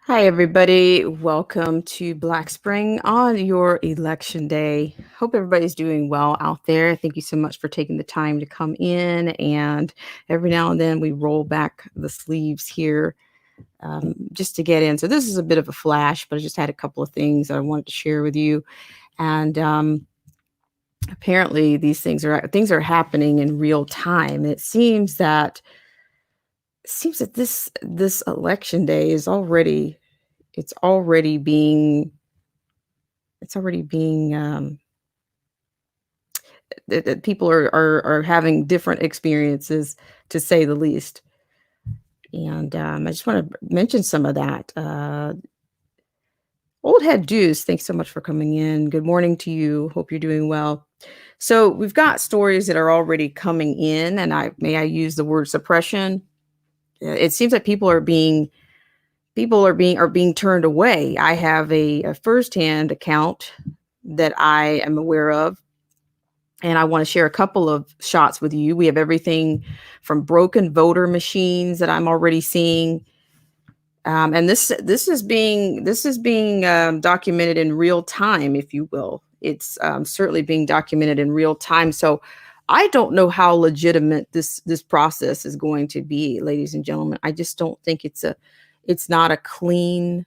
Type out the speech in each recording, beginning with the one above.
Hi, everybody. Welcome to Black Spring on your election day. Hope everybody's doing well out there. Thank you so much for taking the time to come in. And every now and then we roll back the sleeves here just to get in. So, this is a bit of a flash, but I just had a couple of things that I wanted to share with you. And apparently, these things are happening in real time. It seems that this election day is already it's already being it's already being that people are having different experiences, to say the least. And I just want to mention some of that. Old Head Deuce, thanks so much for coming in. Good morning to you. Hope you're doing well. So we've got stories that are already coming in, and I use the word suppression. It seems like people are being turned away. I have a firsthand account that I am aware of, and I want to share a couple of shots with you. We have everything from broken voter machines that I'm already seeing, and this is being documented in real time, if you will. It's certainly being documented in real time. So I don't know how legitimate this process is going to be, ladies and gentlemen. I just don't think it's not a clean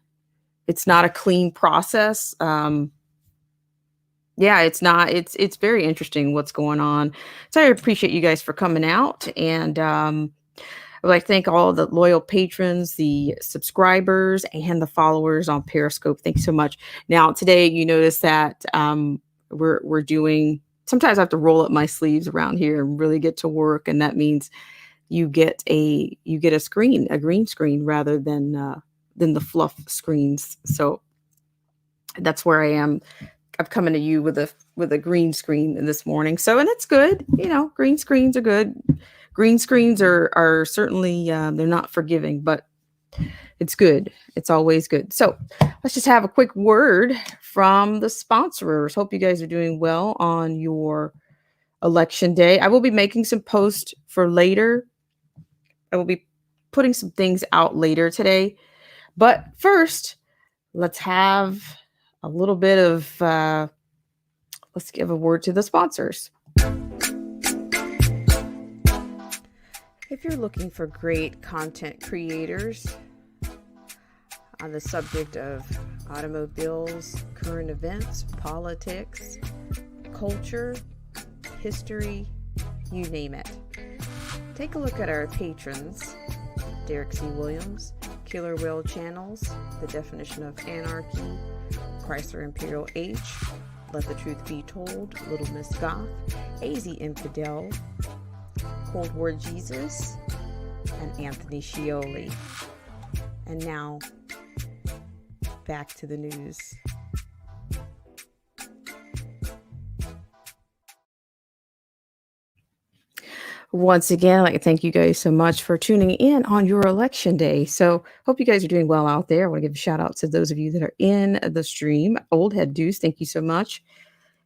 it's not a clean process. Yeah, it's not. It's very interesting what's going on. So I appreciate you guys for coming out, and I would like to thank all the loyal patrons, the subscribers, and the followers on Periscope. Thanks so much. Now today, you notice that we're doing. Sometimes I have to roll up my sleeves around here and really get to work, and that means you get a green screen rather than the fluff screens. So that's where I am. I'm coming to you with a green screen this morning. So, and it's good. Green screens are good. Green screens are certainly they're not forgiving, but it's good. It's always good. So let's just have a quick word from the sponsors. Hope you guys are doing well on your election day. I will be making some posts for later. I will be putting some things out later today. But first, let's have a little bit of let's give a word to the sponsors. If you're looking for great content creators on the subject of automobiles, current events, politics, culture, history, you name it, take a look at our patrons: Derek C. Williams, Killer Whale Channels, The Definition of Anarchy, Chrysler Imperial H, Let the Truth Be Told, Little Miss Goth, AZ Infidel, Cold War Jesus, and Anthony Scioli. And now, back to the news. Once again, I'd like to thank you guys so much for tuning in on your election day. So, hope you guys are doing well out there. I want to give a shout out to those of you that are in the stream. Old Head Deuce, thank you so much.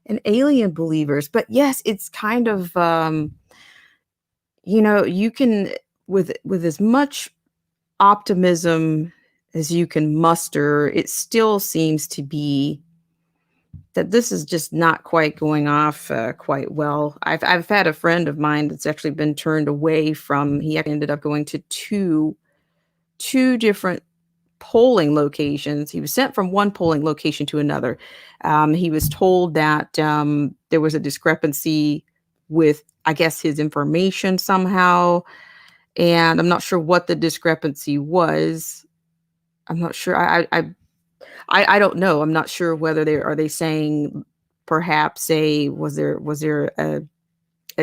And Alien Believers. But yes, it's kind of, you can, with as much optimism as you can muster, it still seems to be that this is just not quite going off quite well. I've had a friend of mine that's actually been turned away from. He ended up going to two different polling locations. He was sent from one polling location to another. He was told that there was a discrepancy with, I guess, his information somehow, and I'm not sure what the discrepancy was. I'm not sure. I don't know. I'm not sure whether they saying perhaps a was there a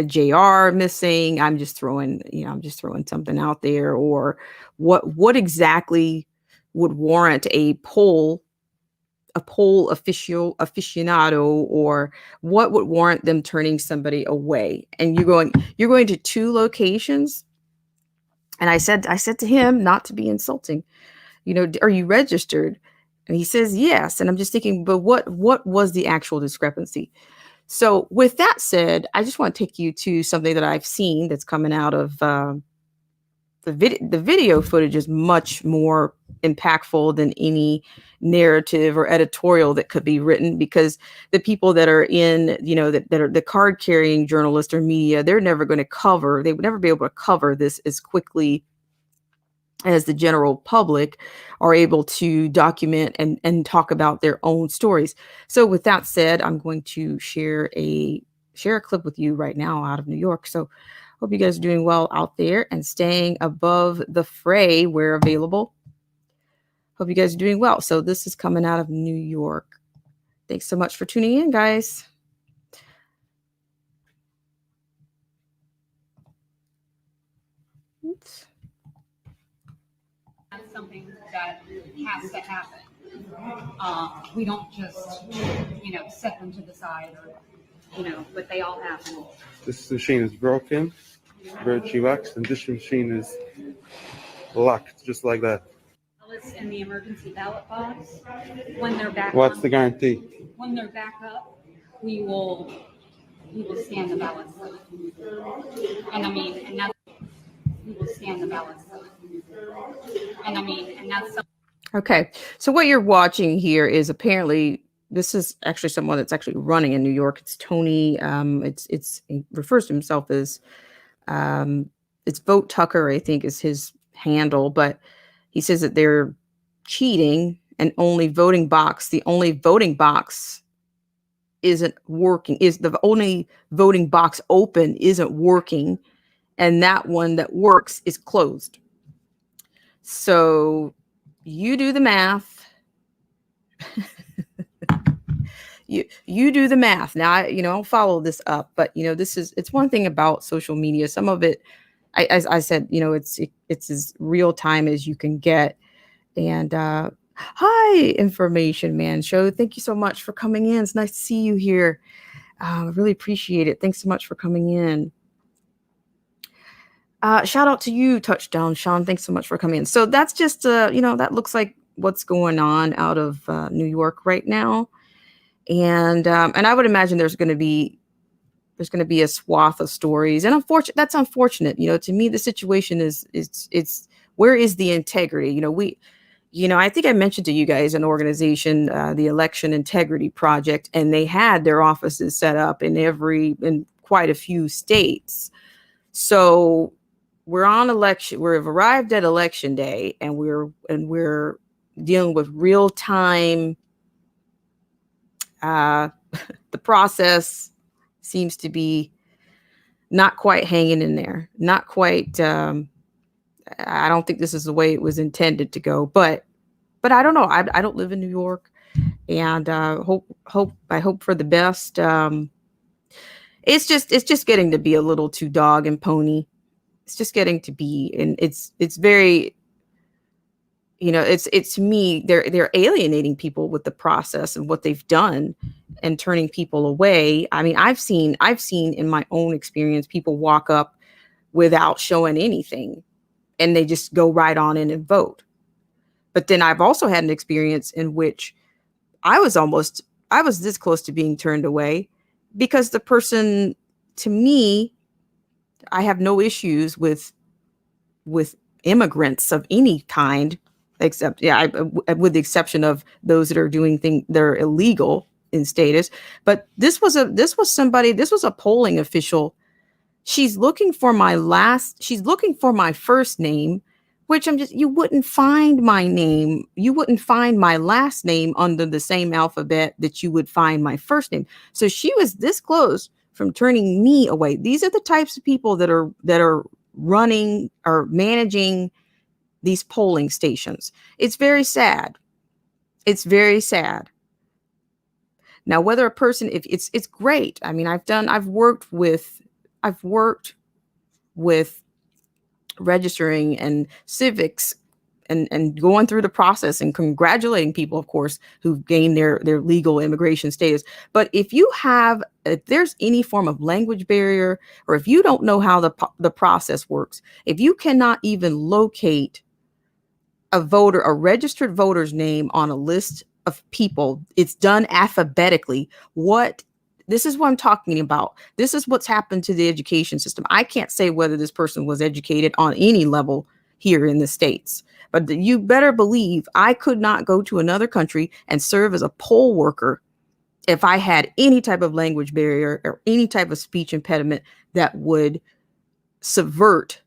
JR missing. I'm just throwing something out there, or what exactly would warrant a poll aficionado, or what would warrant them turning somebody away. And you're going to two locations. And I said to him, not to be insulting, are you registered? And he says yes. And I'm just thinking, but what was the actual discrepancy? So with that said, I just want to take you to something that I've seen that's coming out of the the video footage is much more impactful than any narrative or editorial that could be written, because the people that are in, that are the card carrying journalists or media, they would never be able to cover this as quickly as the general public are able to document and talk about their own stories. So with that said, I'm going to share a clip with you right now out of New York. So hope you guys are doing well out there and staying above the fray where available. Hope you guys are doing well. So this is coming out of New York. Thanks so much for tuning in, guys. Oops. That's something that has to happen. We don't just, set them to the side, or, but they all happen. This machine is broken, virtually waxed, and this machine is locked, just like that. Ballots in the emergency ballot box, when they're back. What's the guarantee? When they're back up, we will scan the ballots. We will scan the ballots. That's. Okay, so what you're watching here is apparently, this is actually someone that's actually running in New York. It's Tony. He refers to himself as it's Vote Tucker, I think is his handle, but he says that they're cheating and the only voting box isn't working, is the only voting box open isn't working, and that one that works is closed. So you do the math. you do the math. Now, I'll follow this up, but it's one thing about social media. Some of it, as I said, it's as real time as you can get. And hi, Information Man Show. Thank you so much for coming in. It's nice to see you here. I really appreciate it. Thanks so much for coming in. Shout out to you, Touchdown Sean. Thanks so much for coming in. So that's just, that looks like what's going on out of New York right now. And I would imagine there's going to be a swath of stories. And that's unfortunate. To me, the situation is where is the integrity? I think I mentioned to you guys an organization, the Election Integrity Project, and they had their offices set up in quite a few states. So we've arrived at election day, and we're dealing with real time. The process seems to be not quite hanging in there. Not quite. I don't think this is the way it was intended to go, but I don't know. I don't live in New York, and I hope for the best. It's just getting to be a little too dog and pony. It's just getting to be, and it's very, it's to me, they're alienating people with the process and what they've done and turning people away. I mean, I've seen in my own experience, people walk up without showing anything and they just go right on in and vote. But then I've also had an experience in which I was this close to being turned away because the person, to me, I have no issues with immigrants of any kind, except, with the exception of those that are doing things that are illegal in status. But this was a polling official. She's looking for my first name, which you wouldn't find my name. You wouldn't find my last name under the same alphabet that you would find my first name. So she was this close from turning me away. These are the types of people that are running or managing these polling stations. It's very sad. It's very sad. Now, whether a person, if it's great. I mean, I've worked with registering and civics and going through the process and congratulating people, of course, who've gained their legal immigration status. But if there's any form of language barrier, or if you don't know how the process works, if you cannot even locate a registered voter's name on a list of people, it's done alphabetically. This is what I'm talking about. This is what's happened to the education system. I can't say whether this person was educated on any level here in the States. But you better believe I could not go to another country and serve as a poll worker if I had any type of language barrier or any type of speech impediment that would subvert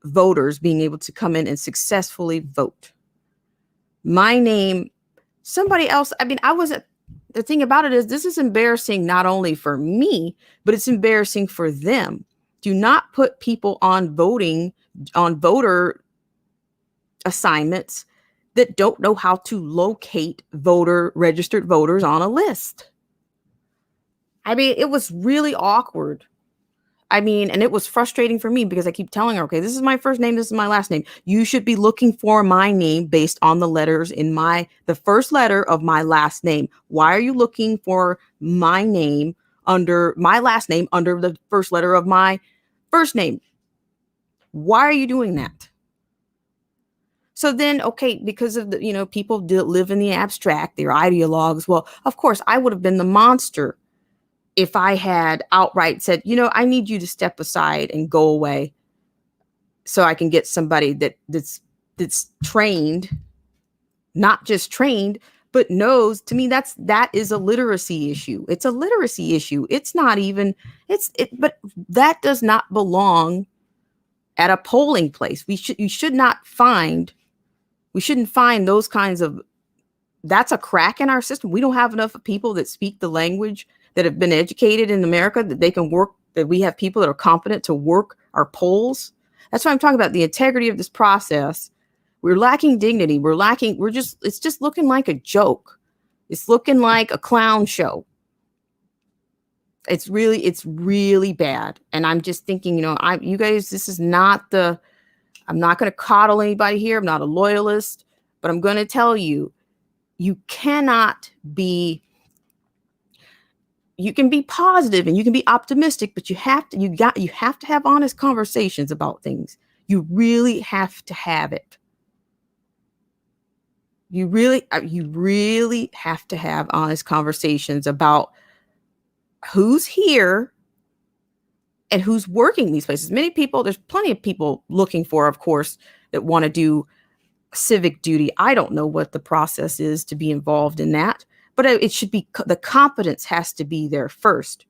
voters being able to come in and successfully vote. My name, somebody else, I mean, the thing about it is this is embarrassing not only for me, but it's embarrassing for them. Do not put people on voter assignments that don't know how to locate registered voters on a list. I mean, it was really awkward. I mean, and it was frustrating for me because I keep telling her, okay, this is my first name, this is my last name. You should be looking for my name based on the letters in the first letter of my last name. Why are you looking for my name under my last name under the first letter of my first name? Why are you doing that? So then, okay, because of the, people live in the abstract, they're ideologues. Well, of course, I would have been the monster if I had outright said, I need you to step aside and go away so I can get somebody that's trained, not just trained, but knows. To me, that is a literacy issue. It's a literacy issue. It's not even, but that does not belong at a polling place. We shouldn't find those kinds of, that's a crack in our system. We don't have enough people that speak the language, that have been educated in America, that they can work, that we have people that are competent to work our polls. That's why I'm talking about the integrity of this process. We're lacking dignity. It's just looking like a joke. It's looking like a clown show. It's really bad. And I'm just thinking, you guys, this is not I'm not going to coddle anybody here. I'm not a loyalist, but I'm going to tell you, you can be positive and you can be optimistic, but you have to have honest conversations about things. You really have to have it. You really have to have honest conversations about who's here and who's working these places. There's plenty of people looking for, of course, that want to do civic duty. I don't know what the process is to be involved in that, but it should be, the competence has to be there first.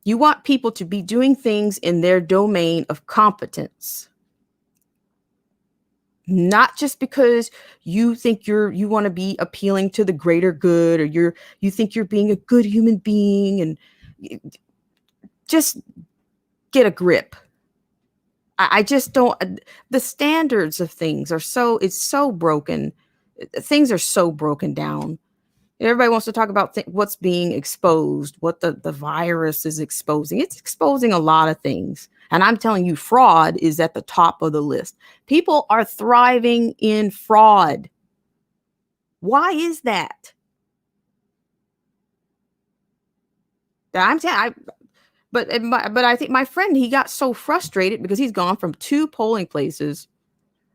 You want people to be doing things in their domain of competence, not just because you think you want to be appealing to the greater good, or you think you're being a good human being, and just get a grip. I just don't, the standards of things it's so broken. Things are so broken down. Everybody wants to talk about what's being exposed, what the virus is exposing. It's exposing a lot of things. And I'm telling you, fraud is at the top of the list. People are thriving in fraud. Why is that? But I think my friend, he got so frustrated because he's gone from 2 polling places,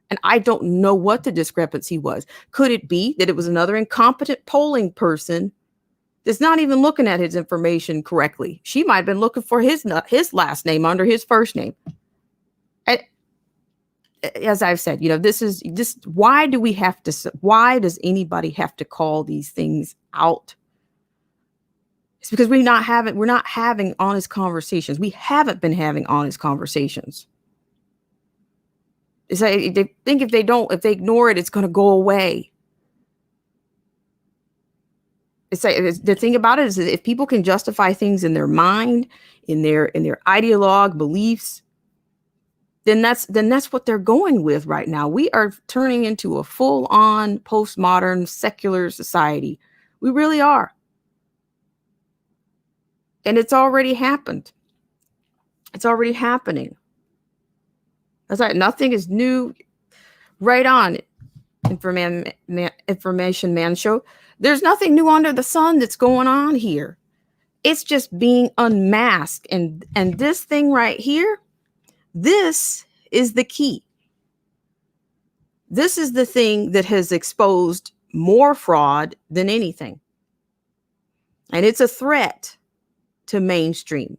and I don't know what the discrepancy was. Could it be that it was another incompetent polling person that's not even looking at his information correctly? She might have been looking for his last name under his first name. And as I've said, this is just, why does anybody have to call these things out? It's because we're not having honest conversations. We haven't been having honest conversations. It's like they think if they ignore it, it's going to go away. It's like, the thing about it is that if people can justify things in their mind, in their ideologue beliefs, then that's what they're going with right now. We are turning into a full-on postmodern secular society. We really are. And it's already happened. It's already happening. That's right. Nothing is new. Right on. Information Man Show. There's nothing new under the sun that's going on here. It's just being unmasked. And this thing right here, this is the key. This is the thing that has exposed more fraud than anything. And it's a threat to mainstream.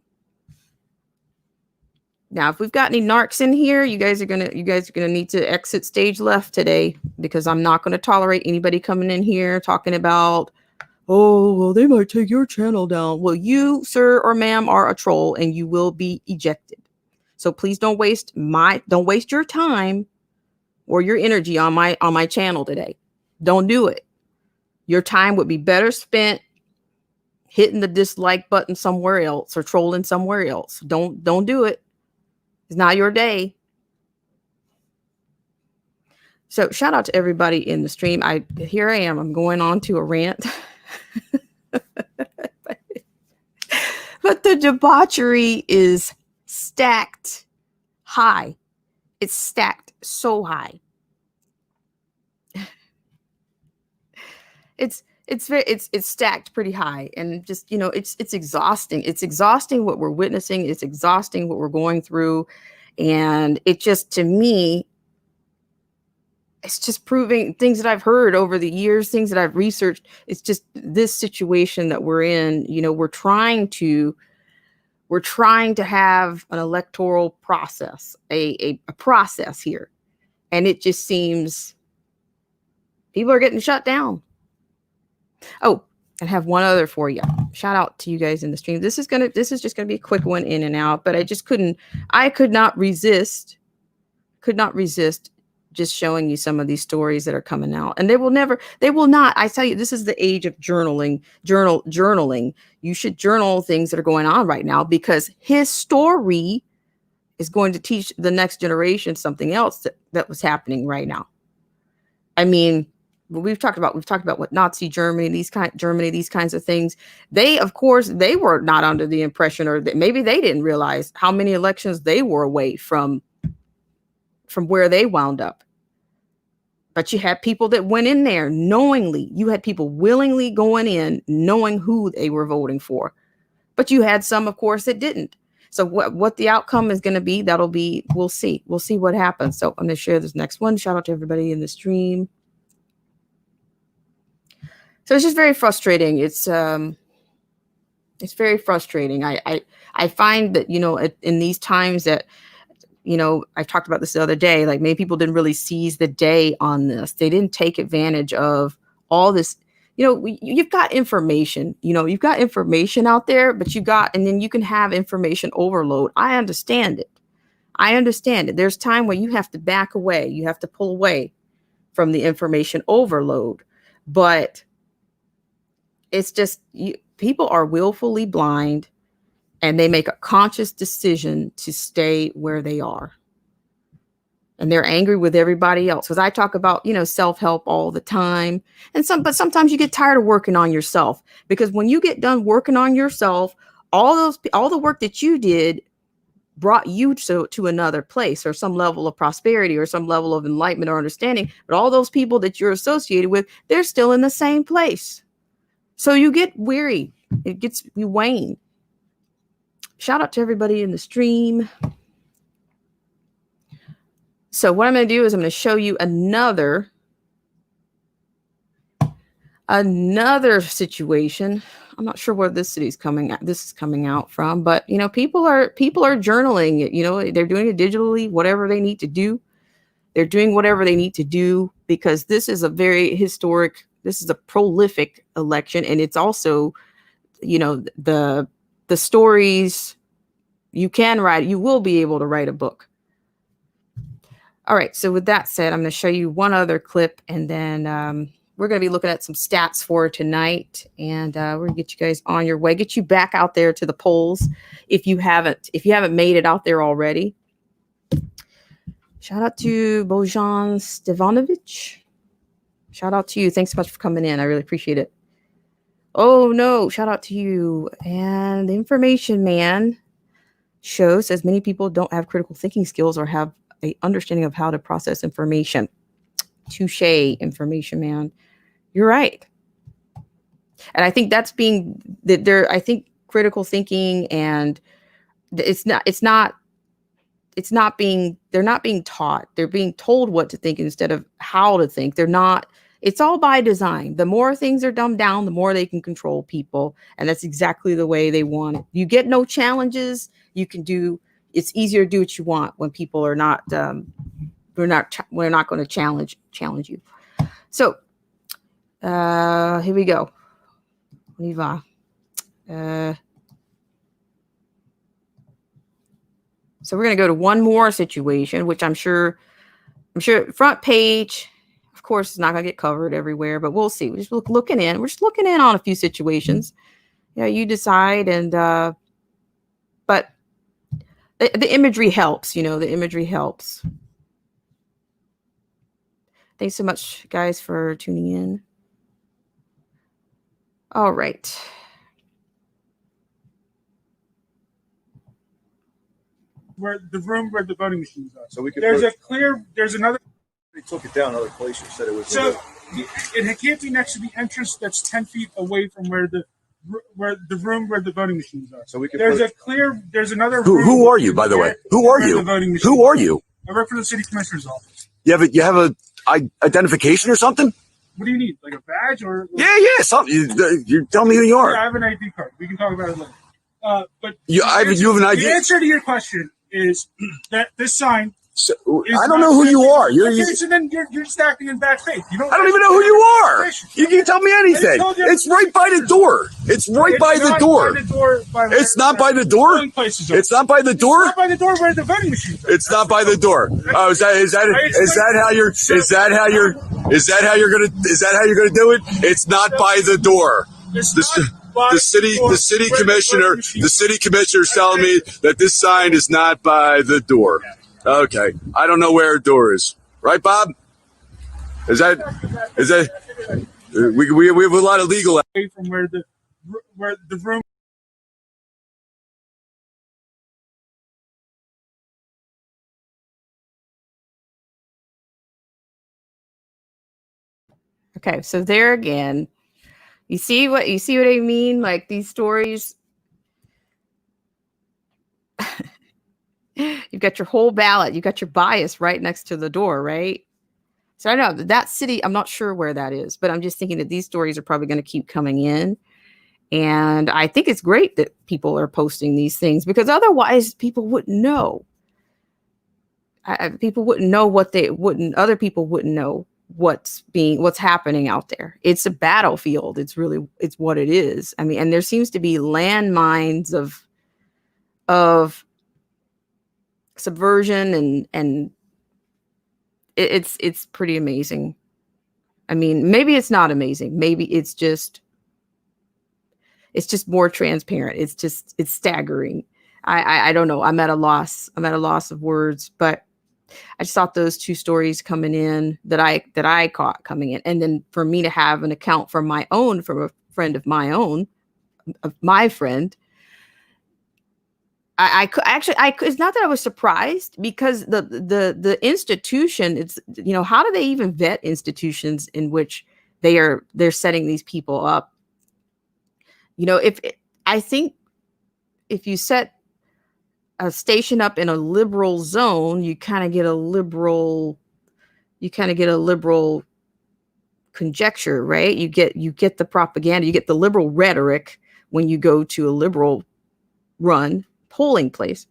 Now, if we've got any narcs in here, you guys are gonna need to exit stage left today, because I'm not gonna tolerate anybody coming in here talking about, oh, well, they might take your channel down. Well, you, sir or ma'am, are a troll and you will be ejected. So please don't waste your time or your energy on my channel today. Don't do it. Your time would be better spent hitting the dislike button somewhere else or trolling somewhere else. Don't do it. It's not your day. So shout out to everybody in the stream. Here I am. I'm going on to a rant. But the debauchery is stacked high. It's stacked so high. It's stacked pretty high, and just, it's exhausting. It's exhausting what we're witnessing. It's exhausting what we're going through. And it just, to me, it's just proving things that I've heard over the years, things that I've researched. It's just this situation that we're in. We're trying to have an electoral process, a process here. And it just seems people are getting shut down. Oh, and have one other for you. Shout out to you guys in the stream. This is just gonna be a quick one, in and out, but I could not resist just showing you some of these stories that are coming out. And they will not, I tell you, this is the age of journaling. You should journal things that are going on right now, because his story is going to teach the next generation something else that was happening right now. I mean, we've talked about what Nazi Germany, these kinds of things. They, of course, they were not under the impression, or that maybe they didn't realize how many elections they were away from where they wound up. But you had people that went in there knowingly. You had people willingly going in, knowing who they were voting for. But you had some, of course, that didn't. So what the outcome is going to be, we'll see. We'll see what happens. So I'm going to share this next one. Shout out to everybody in the stream. So it's just very frustrating. It's very frustrating. I find that, in these times that, I talked about this the other day, like, many people didn't really seize the day on this. They didn't take advantage of all this. You've got information, you've got information out there, but and then you can have information overload. I understand it. There's time where you have to back away. You have to pull away from the information overload. But it's just, people are willfully blind, and they make a conscious decision to stay where they are. And they're angry with everybody else. Because I talk about, self-help all the time. But sometimes you get tired of working on yourself, because when you get done working on yourself, all the work that you did brought you to another place, or some level of prosperity, or some level of enlightenment or understanding. But all those people that you're associated with, they're still in the same place. So you get weary. You wane. Shout out to everybody in the stream. So what I'm going to do is I'm going to show you another situation. I'm not sure where this is coming out from, but people are journaling it. They're doing it digitally, whatever they need to do. They're doing whatever they need to do, because this is a very historic, this is a prolific election. And it's also, the stories you can write, you will be able to write a book. All right. So with that said, I'm going to show you one other clip, and then we're going to be looking at some stats for tonight, and we're going to get you guys on your way, get you back out there to the polls. If you haven't made it out there already. Shout out to Bojan Stevanovic. Shout out to you. Thanks so much for coming in. I really appreciate it. Oh no, shout out to you. And the information man shows, as many people don't have critical thinking skills or have a understanding of how to process information. Touche, information man. You're right. And I think I think critical thinking, and they're not being taught. They're being told what to think instead of how to think. It's all by design. The more things are dumbed down, the more they can control people. And that's exactly the way they want it. You get no challenges. You can do it's easier to do what you want when people are not we're not going to challenge you. So here we go. On y va. So we're going to go to one more situation, which I'm sure front page, of course, it's not going to get covered everywhere, but we'll see. We're just looking in. We're just looking in on a few situations. Yeah, you decide. And but the imagery helps. The imagery helps. Thanks so much, guys, for tuning in. All right. Where the room where the voting machines are. So we could. There's another. They took it down. Other places said it was. So it can't be next to the entrance that's 10 feet away from where the room where the voting machines are. So we could. There's another. Who are you, by the way? Who are you? Who are you? I work for the city commissioner's office. You have a identification or something? What do you need? Like a badge or? Yeah, something. You tell me who you are. Yeah, I have an ID card. We can talk about it later. But You have an ID. The answer to your question is that this sign. So, I don't know who you are. So then you're just acting in bad faith. I don't even know who you are. You can tell me anything. It's right by the door. It's right by the door. It's not by the door. It's not by the door. It's not by the door where the voting machines are. It's not by the door. Oh, is that how you're gonna do it? It's not by the door. The city commissioner is telling me that this sign is not by the door. Okay, I don't know where a door is. Right, Bob? Is that we have a lot of legal away from where the room. Okay, so there again, you see what I mean? Like these stories. You've got your whole ballot, you've got your bias right next to the door, right? So I know that city, I'm not sure where that is, but I'm just thinking that these stories are probably going to keep coming in. And I think it's great that people are posting these things because otherwise people wouldn't know. People wouldn't know other people wouldn't know what's happening out there. It's a battlefield. It's what it is. I mean, and there seems to be landmines of subversion and it's pretty amazing. I mean, maybe it's not amazing. Maybe it's just more transparent. It's staggering. I don't know. I'm at a loss of words, but I just thought those two stories coming in that I caught coming in. And then for me to have an account from a friend of my friend, I it's not that I was surprised because the institution, it's, how do they even vet institutions in which they're setting these people up? I think if you set a station up in a liberal zone, you kind of get a liberal conjecture, right? You get the propaganda, you get the liberal rhetoric when you go to a liberal run polling place.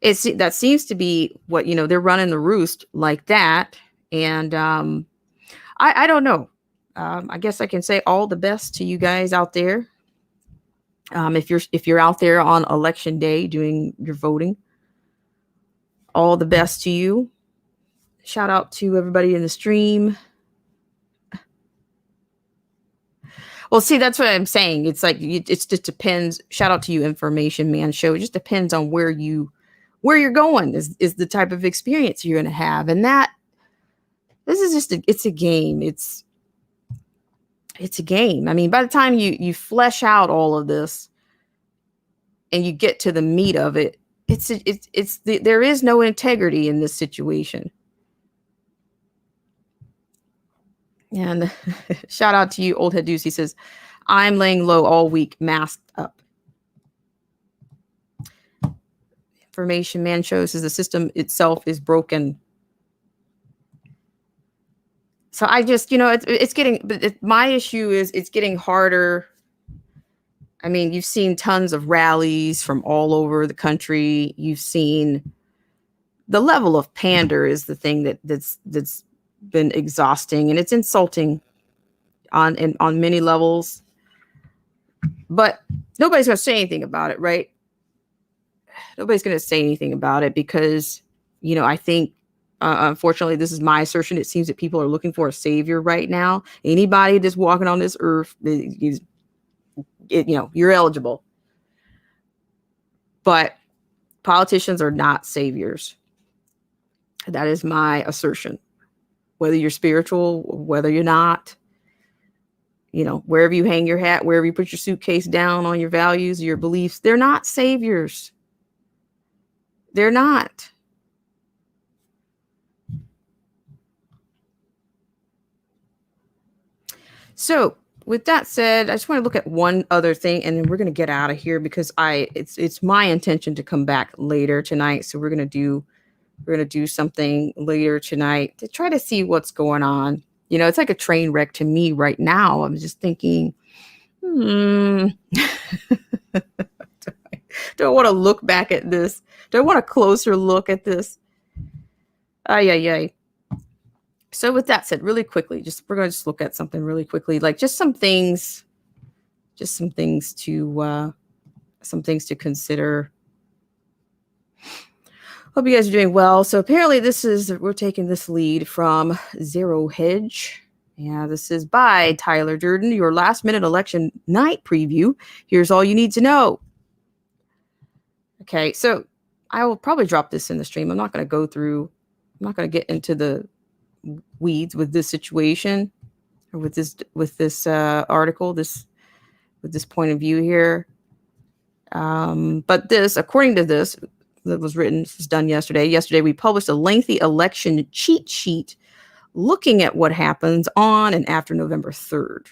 That seems to be what, they're running the roost like that. And I don't know. I guess I can say all the best to you guys out there. If you're out there on election day doing your voting, all the best to you. Shout out to everybody in the stream. Well, see, that's what I'm saying. It's like, it just depends. Shout out to you, Information Man Show. It just depends on where you're going is the type of experience you're going to have. And this is just it's a game. It's a game. I mean, by the time you flesh out all of this and you get to the meat of it, there is no integrity in this situation. And shout out to you, Old Head Deuce. He says, I'm laying low all week, masked up. Information Man Show says the system itself is broken. So I just, it's getting, but my issue is it's getting harder I mean, you've seen tons of rallies from all over the country. You've seen the level of pander is the thing that's been exhausting, and it's insulting on many levels. But nobody's going to say anything about it, right? Nobody's going to say anything about it because, I think, unfortunately, this is my assertion. It seems that people are looking for a savior right now. Anybody that's walking on this earth, you're eligible. But politicians are not saviors. That is my assertion. Whether you're spiritual, whether you're not, wherever you hang your hat, wherever you put your suitcase down on your values, your beliefs, they're not saviors. They're not. So with that said, I just want to look at one other thing, and then we're going to get out of here because it's my intention to come back later tonight. So we're going to do something later tonight to try to see what's going on. It's like a train wreck to me right now. I'm just thinking, do I want to look back at this? Do I want a closer look at this? Ay. So with that said, really quickly, we're going to just look at something really quickly, like just some things to consider. Hope you guys are doing well. So apparently we're taking this lead from Zero Hedge. Yeah, this is by Tyler Durden, your last minute election night preview. Here's all you need to know. Okay, so I will probably drop this in the stream. I'm not going to get into the weeds with this situation or with this article, with this point of view here. But this, according to this, that was written, this was done yesterday. Yesterday, we published a lengthy election cheat sheet looking at what happens on and after November 3rd.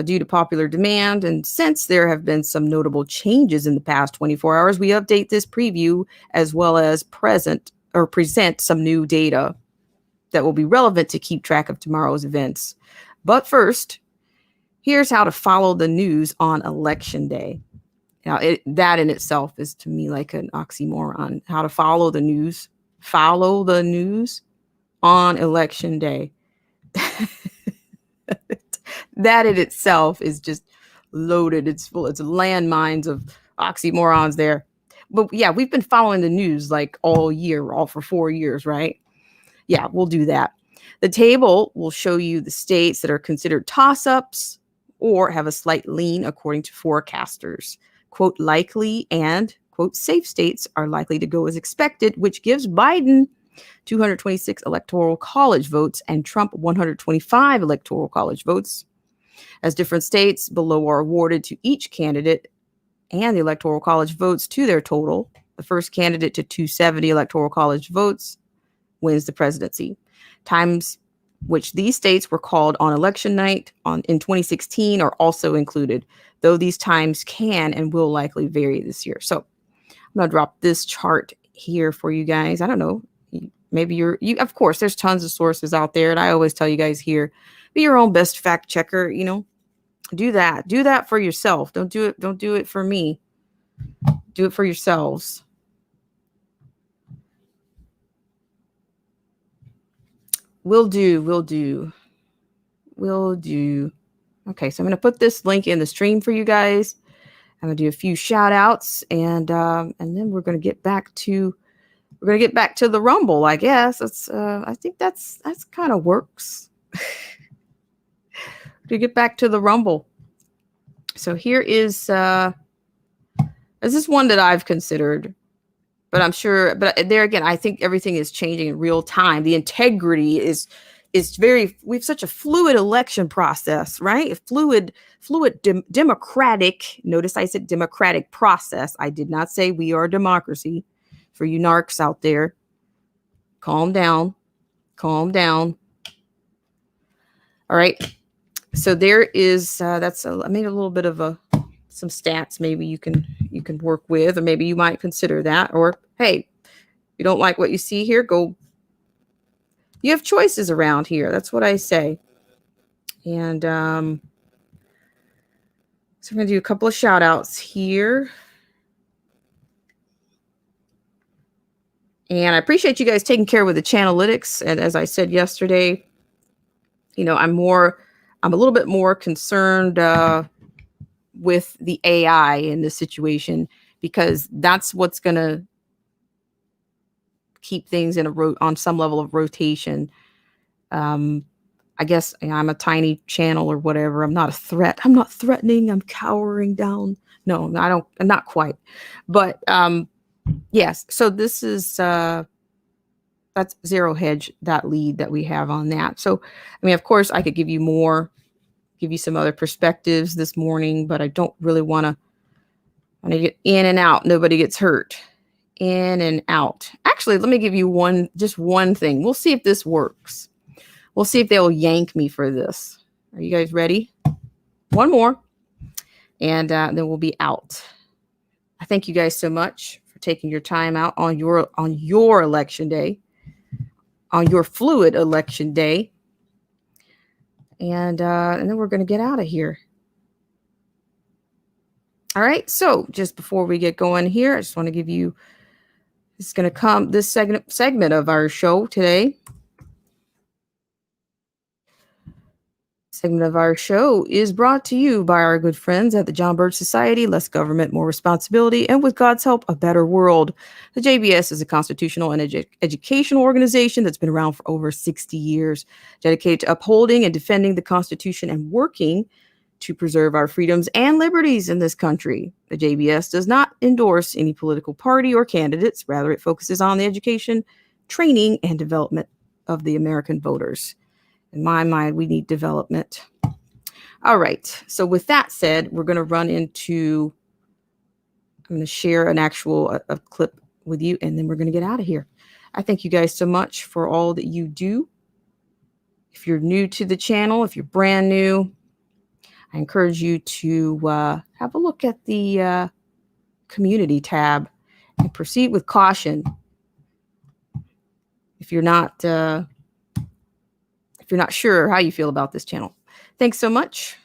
Due to popular demand, and since there have been some notable changes in the past 24 hours, we update this preview as well as present some new data that will be relevant to keep track of tomorrow's events. But first, here's how to follow the news on Election Day. Now, that in itself is to me like an oxymoron. How to follow the news. Follow the news on Election Day. That in itself is just loaded. It's landmines of oxymorons there. But yeah, we've been following the news like all year, all for 4 years, right? Yeah, we'll do that. The table will show you the states that are considered toss-ups or have a slight lean according to forecasters. Quote, likely and, quote, safe states are likely to go as expected, which gives Biden 226 electoral college votes and Trump 125 electoral college votes. As different states below are awarded to each candidate and the electoral college votes to their total, the first candidate to 270 electoral college votes wins the presidency. Times which these states were called on election night in 2016 are also included, though these times can and will likely vary this year. So I'm going to drop this chart here for you guys. I don't know. Maybe you of course, there's tons of sources out there. And I always tell you guys here, be your own best fact checker, do that for yourself. Don't do it for me. Do it for yourselves. Will do. Okay, so I'm going to put this link in the stream for you guys. I'm going to do a few shout outs and then we're going to get back to the Rumble, I guess. I think that's kind of works. To get back to the Rumble. So here is this is one that I've considered. But I'm sure, but there again, I think everything is changing in real time. The integrity is we have such a fluid election process, right? A fluid democratic, notice I said democratic process. I did not say we are a democracy. For you narcs out there, calm down. All right. So there is, I made a little bit of some stats maybe you can work with, or maybe you might consider that. Or hey, you don't like what you see here, you have choices around here. That's what I say. And So I'm going to do a couple of shout outs here. And I appreciate you guys taking care with the Channelytics. And as I said yesterday, you know, I'm a little bit more concerned with the AI in this situation, because that's what's going to keep things in on some level of rotation. I guess, you know, I'm a tiny channel or whatever. I'm not a threat. I'm not threatening. I'm cowering down. No, I'm not quite. But yes, so this is that's Zero Hedge, that lead that we have on that. So, I mean, of course, I could give you some other perspectives this morning, but I don't really want to get in and out. Nobody gets hurt. In and out. Actually, let me give you just one thing. We'll see if this works. We'll see if they'll yank me for this. Are you guys ready? One more, and then we'll be out. I thank you guys so much for taking your time out on your election day, on your fluid election day, and then we're going to get out of here. All right. So just before we get going here, I just want to give you. It's going to come this segment of our show today. Segment of our show is brought to you by our good friends at the John Birch Society. Less government, more responsibility, and with God's help, a better world. The JBS is a constitutional and educational organization that's been around for over 60 years, dedicated to upholding and defending the Constitution and working to preserve our freedoms and liberties in this country. The JBS does not endorse any political party or candidates. Rather, it focuses on the education, training, and development of the American voters. In my mind, we need development. All right. So with that said, we're going to I'm going to share a clip with you, and then we're going to get out of here. I thank you guys so much for all that you do. If you're new to the channel, if you're brand new, I encourage you to have a look at the community tab and proceed with caution. If you're not sure how you feel about this channel. Thanks so much.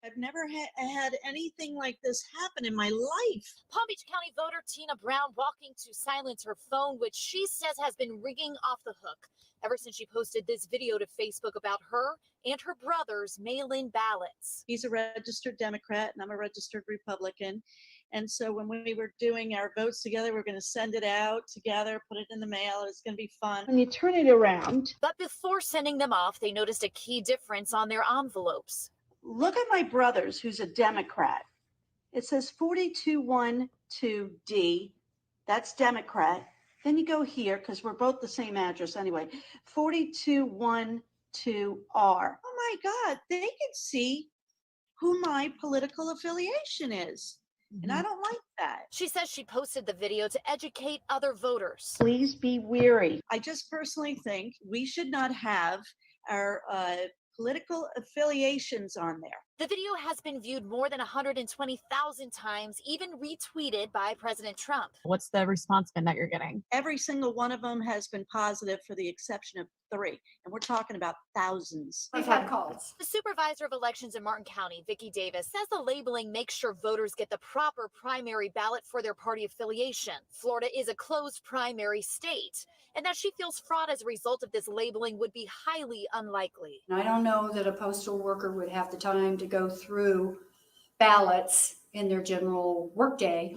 I've never had anything like this happen in my life. Palm Beach County voter Tina Brown walking to silence her phone, which she says has been ringing off the hook ever since she posted this video to Facebook about her and her brother's mail-in ballots. He's a registered Democrat and I'm a registered Republican. And so when we were doing our votes together, we're going to send it out together, put it in the mail. It's going to be fun. And you turn it around. But before sending them off, they noticed a key difference on their envelopes. Look at my brother's, who's a Democrat. It says 4212D. That's Democrat. Then you go here, because we're both the same address anyway. 4212R. Oh my God, they can see who my political affiliation is. And I don't like that. She says she posted the video to educate other voters. Please be wary. I just personally think we should not have our political affiliations on there. The video has been viewed more than 120,000 times, even retweeted by President Trump. What's the response been that you're getting? Every single one of them has been positive, for the exception of 3. And we're talking about thousands. We've had calls. The supervisor of elections in Martin County, Vicki Davis, says the labeling makes sure voters get the proper primary ballot for their party affiliation. Florida is a closed primary state, and that she feels fraud as a result of this labeling would be highly unlikely. I don't know that a postal worker would have the time to go through ballots in their general workday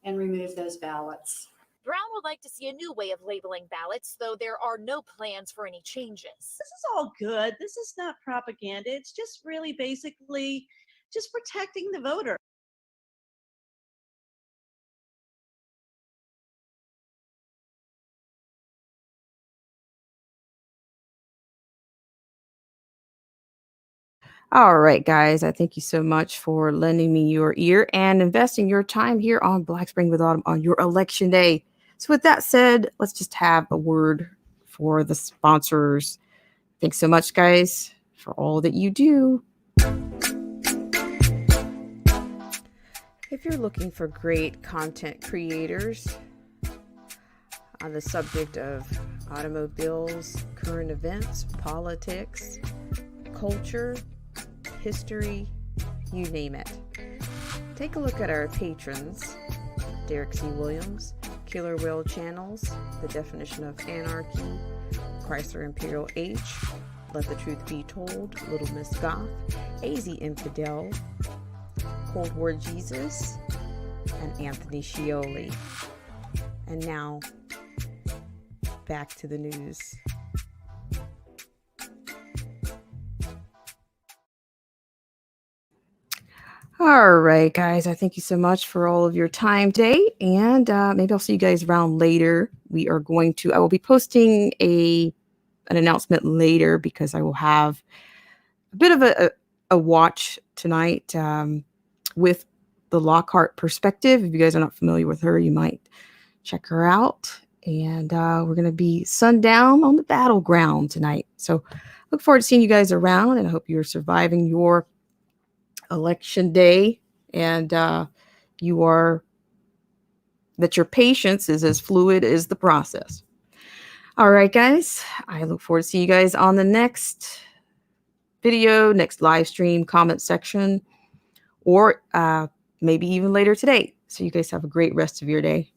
and remove those ballots. Brown would like to see a new way of labeling ballots, though there are no plans for any changes. This is all good. This is not propaganda. It's just really basically just protecting the voter. All right, guys, I thank you so much for lending me your ear and investing your time here on Black Spring with Autumn on your election day. So with that said, let's just have a word for the sponsors. Thanks so much, guys, for all that you do. If you're looking for great content creators, on the subject of automobiles, current events, politics, culture, history, you name it. Take a look at our patrons: Derek C. Williams, Killer Whale Channels, The Definition of Anarchy, Chrysler Imperial H, Let the Truth Be Told, Little Miss Goth, AZ Infidel, Cold War Jesus, and Anthony Scioli. And now, back to the news. All right, guys, I thank you so much for all of your time today, and maybe I'll see you guys around later. I will be posting an announcement later, because I will have a bit of a watch tonight with the Lockhart Perspective. If you guys are not familiar with her, you might check her out. And we're going to be sundown on the battleground tonight. So look forward to seeing you guys around, and I hope you're surviving your election day, and that your patience is as fluid as the process. All right, guys, I look forward to seeing you guys on the next video, next live stream, comment section, or maybe even later today. So you guys have a great rest of your day.